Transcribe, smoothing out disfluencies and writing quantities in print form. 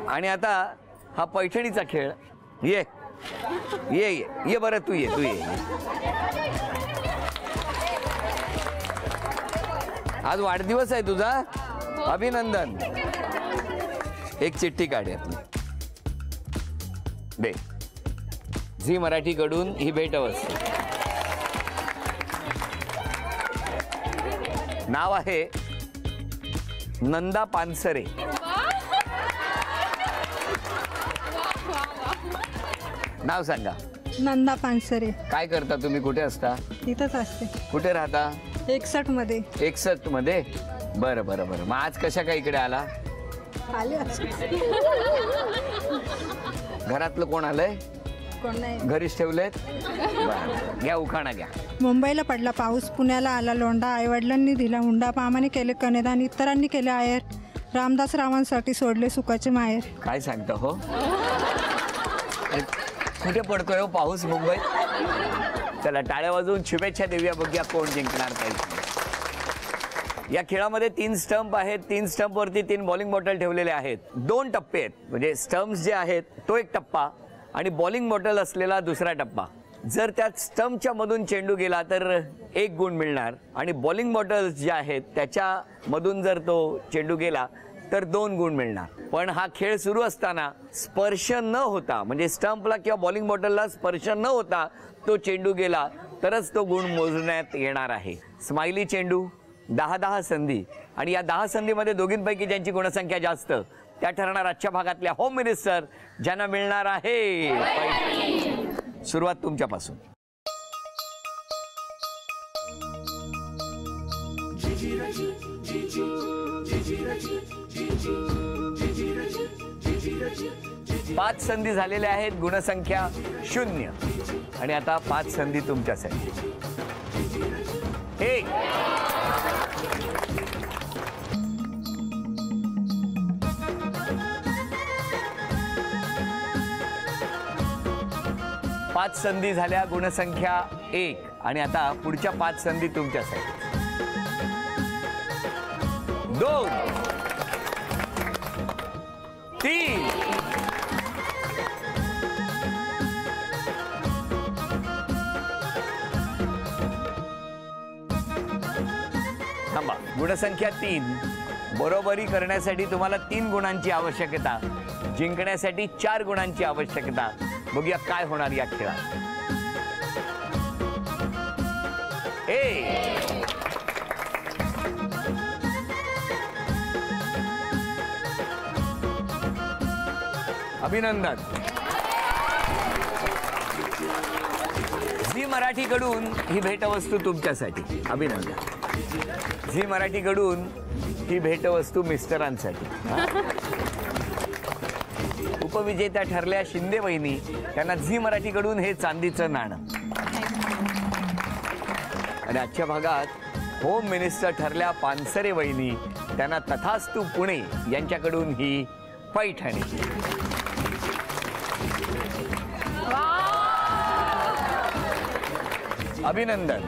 आणि आता हा पैठणीचा खेळ. ये ये ये बरं, तू ये. आज वाढदिवस आहे तुझा, अभिनंदन. एक चिठ्ठी काढ यातली. दे. झी मराठीकडून ही भेटवस्तू. नाव आहे नंदा पानसरे. नाव सांगा. नंदा पानसरे. काय करता तुम्ही, कुठे असता? इथंच असते. कुठे राहता? 61 मध्ये. 61 मध्ये. बरं बरं बरं. मग आज कशा काय इकडे आला? आले. घरातलं कोण आलंय? कोण नाही. घरीच ठेवलेत. घ्या उखाणा घ्या. मुंबईला पडला पाऊस, पुण्याला आला लोंढा, आईवडिलांनी दिला हुंडा, मामाने केले कनेदान, इतरांनी केले आयर, रामदास रावांसाठी सोडले सुखाचे माहेर. काय सांगता हो? कुठे पडतोय हो पाऊस मुंबईत? चला टाळ्या वाजवून शुभेच्छा देऊया, बघूया कोण जिंकणार काही. या खेळामध्ये 3 स्टंप आहेत. 3 स्टंपवरती 3 बॉलिंग बॉटल ठेवलेले आहेत. 2 टप्पे आहेत, म्हणजे स्टंप्स जे आहेत तो एक टप्पा आणि बॉलिंग बॉटल असलेला दुसरा टप्पा. जर त्यात स्टंपच्या मधून चेंडू गेला तर 1 गुण मिळणार आणि बॉलिंग बॉटल्स ज्या आहेत त्याच्या मधून जर तो चेंडू गेला तर 2 गुण मिळणार. पण हा खेळ सुरू असताना स्पर्श न होता, म्हणजे स्टंपला किंवा बॉलिंग बॉटलला स्पर्श न होता तो चेंडू गेला तरच तो गुण मोजण्यात येणार आहे. स्माइली चेंडू, 10-10 संधी आणि या 10 संधीमध्ये दोघींपैकी ज्यांची गुणसंख्या जास्त त्या ठरणार आजच्या भागातल्या होम मिनिस्टर, ज्यांना मिळणार आहे. सुरुवात तुमच्यापासून. पाच संधी झालेल्या आहेत, गुणसंख्या 0 आणि आता 5 संधी तुमच्यासाठी. 1 5 संधी झाल्या, गुणसंख्या 1 आणि आता पुढच्या 5 संधी तुमच्यासाठी. 2 3 थांबा. गुणसंख्या 3. बरोबरी करण्यासाठी तुम्हाला 3 गुणांची आवश्यकता, जिंकण्यासाठी 4 गुणांची आवश्यकता. बघूया काय होणार या खेळात. अभिनंदन. झी मराठीकडून ही भेटवस्तू तुमच्यासाठी. अभिनंदन. झी मराठीकडून ही भेटवस्तू मिस्टरांसाठी. उपविजेत्या ठरल्या शिंदे वहिनी, त्यांना झी मराठीकडून हे चांदीचं नाणं. आणि आजच्या भागात होम मिनिस्टर ठरल्या पानसरे वहिनी, त्यांना तथास्तू पुणे यांच्याकडून ही पैठणी. अभिनंदन.